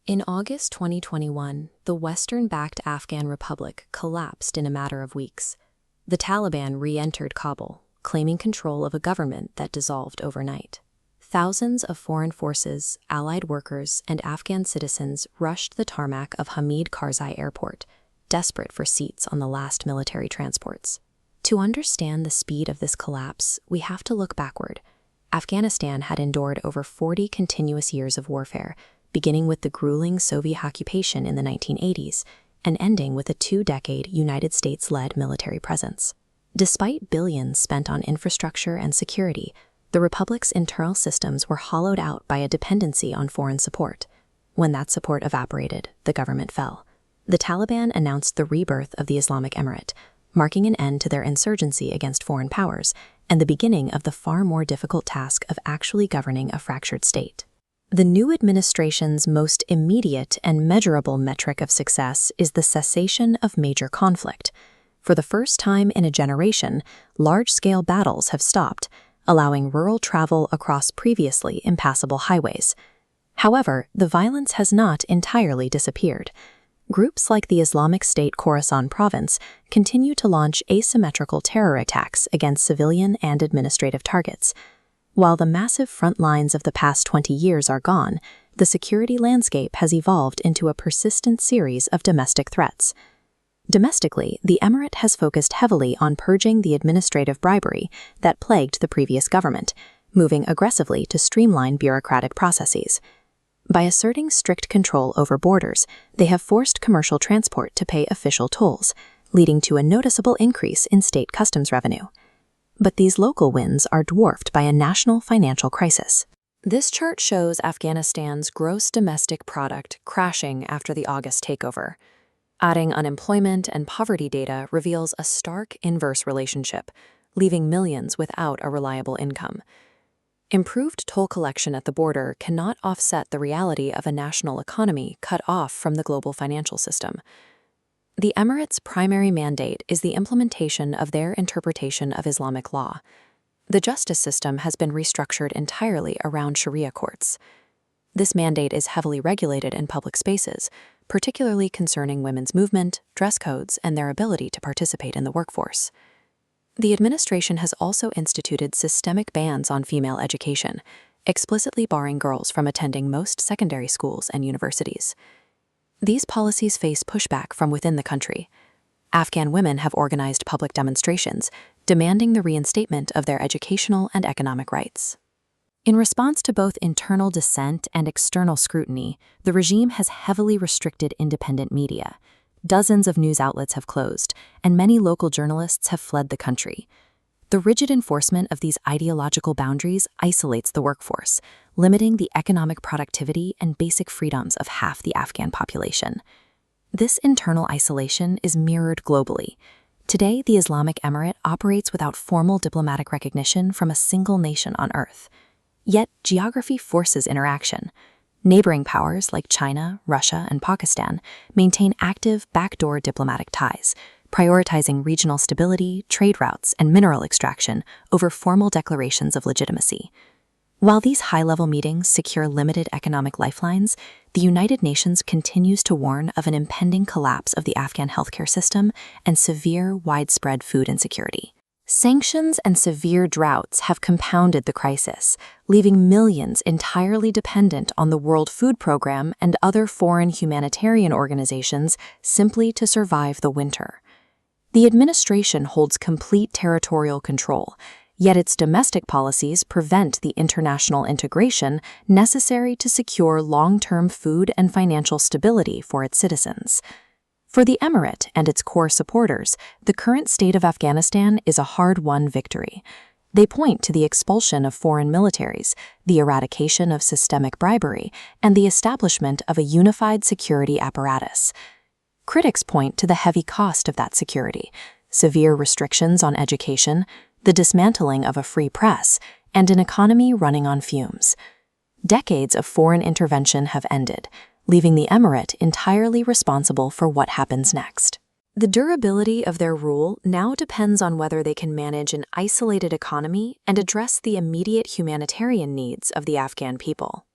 In August 2021, the Western-backed Afghan Republic collapsed in a matter of weeks. The Taliban re-entered Kabul, claiming control of a government that dissolved overnight. Thousands of foreign forces, allied workers, and Afghan citizens rushed the tarmac of Hamid Karzai Airport, desperate for seats on the last military transports. To understand the speed of this collapse, we have to look backward. Afghanistan had endured over 40 continuous years of warfare, beginning with the grueling Soviet occupation in the 1980s and ending with a 2-decade United States-led military presence. Despite billions spent on infrastructure and security, the republic's internal systems were hollowed out by a dependency on foreign support. When that support evaporated, the government fell. The Taliban announced the rebirth of the Islamic Emirate, marking an end to their insurgency against foreign powers and the beginning of the far more difficult task of actually governing a fractured state. The new administration's most immediate and measurable metric of success is the cessation of major conflict. For the first time in a generation, large-scale battles have stopped, allowing rural travel across previously impassable highways. However, the violence has not entirely disappeared. Groups like the Islamic State Khorasan province continue to launch asymmetrical terror attacks against civilian and administrative targets. While the massive front lines of the past 20 years are gone, the security landscape has evolved into a persistent series of domestic threats. Domestically, the emirate has focused heavily on purging the administrative bribery that plagued the previous government, moving aggressively to streamline bureaucratic processes. By asserting strict control over borders, they have forced commercial transport to pay official tolls, leading to a noticeable increase in state customs revenue. But these local wins are dwarfed by a national financial crisis. This chart shows Afghanistan's gross domestic product crashing after the August takeover. Adding unemployment and poverty data reveals a stark inverse relationship, leaving millions without a reliable income. Improved toll collection at the border cannot offset the reality of a national economy cut off from the global financial system. The Emirate's primary mandate is the implementation of their interpretation of Islamic law. The justice system has been restructured entirely around Sharia courts. This mandate is heavily regulated in public spaces, particularly concerning women's movement, dress codes, and their ability to participate in the workforce. The administration has also instituted systemic bans on female education, explicitly barring girls from attending most secondary schools and universities. These policies face pushback from within the country. Afghan women have organized public demonstrations, demanding the reinstatement of their educational and economic rights. In response to both internal dissent and external scrutiny, the regime has heavily restricted independent media. Dozens of news outlets have closed, and many local journalists have fled the country. The rigid enforcement of these ideological boundaries isolates the workforce, limiting the economic productivity and basic freedoms of half the Afghan population. This internal isolation is mirrored globally. Today, the Islamic Emirate operates without formal diplomatic recognition from a single nation on earth. Yet, geography forces interaction. Neighboring powers like China, Russia, and Pakistan maintain active backdoor diplomatic ties, prioritizing regional stability, trade routes, and mineral extraction over formal declarations of legitimacy. While these high-level meetings secure limited economic lifelines, the United Nations continues to warn of an impending collapse of the Afghan healthcare system and severe, widespread food insecurity. Sanctions and severe droughts have compounded the crisis, leaving millions entirely dependent on the World Food Program and other foreign humanitarian organizations simply to survive the winter. The administration holds complete territorial control, yet its domestic policies prevent the international integration necessary to secure long-term food and financial stability for its citizens. For the Emirate and its core supporters, the current state of Afghanistan is a hard-won victory. They point to the expulsion of foreign militaries, the eradication of systemic bribery, and the establishment of a unified security apparatus. Critics point to the heavy cost of that security, severe restrictions on education, the dismantling of a free press, and an economy running on fumes. Decades of foreign intervention have ended, leaving the Emirate entirely responsible for what happens next. The durability of their rule now depends on whether they can manage an isolated economy and address the immediate humanitarian needs of the Afghan people.